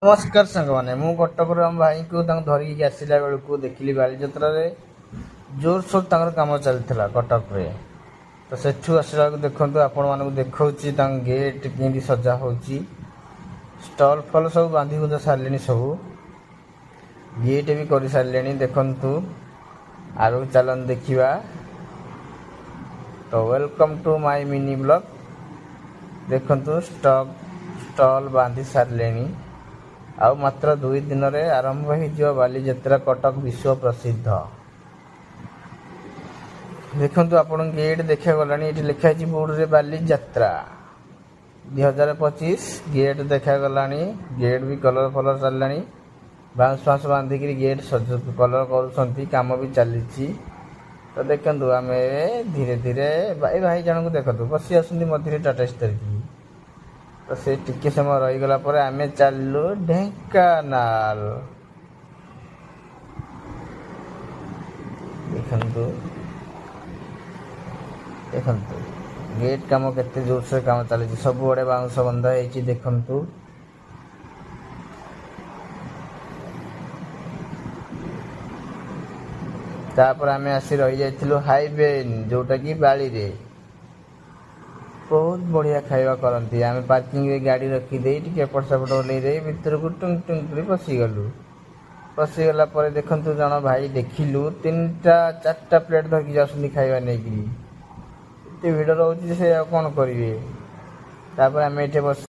नमस्कार सांग मैंने मु कटक आम भाई को धरिकी आसला बेलू देखिली बालीजात्रा जोरसोर कम चलता कटक रे तो सेठू आसला देखु आपण मानक देखा गेट कि सजा हो स्टल फल सब बांधी बुझा सारे सब गेट भी कर सारे देखु आगे चलन देखा तो welcome to my mini blog देखु स्टल बांधी सारे आउ मात्र 2 दिन रे आरंभ हो बालीजात्रा कटक विश्व प्रसिद्ध देखु आपण गेट देखा गला ये लिखा बोर्ड रे बालीजात्रा 2025 गेट देखा गला गेट भी कलर फलर चलला बाउंस फांस बांधिक गेट कलर कम भी चली तो देखु आम धीरे धीरे भाई जन को देखो बसी आसुँच मध्य टाटा स्टार की तो से टिके समय रहीगला आम चलू ढेंकानाल देखु देखु गेट काम केते जोर से काम चली सब बड़े बाउंस बंधा है देखु तापर आम आसी रही जाइलु हाईवे जोटा कि बाली रे बहुत बढ़िया खाଇବା करती आम पार्किंग रे गाड़ी रखीदे एपट सेपट ओल्ले भर को टुंग टुंग कर पशिगला देखु जन भाई देखिलु 3टा 4टा प्लेट धरिकी जाऊँ खाଇବା नहीं भिड़ रोचे से कौन करेंगे आम ये बस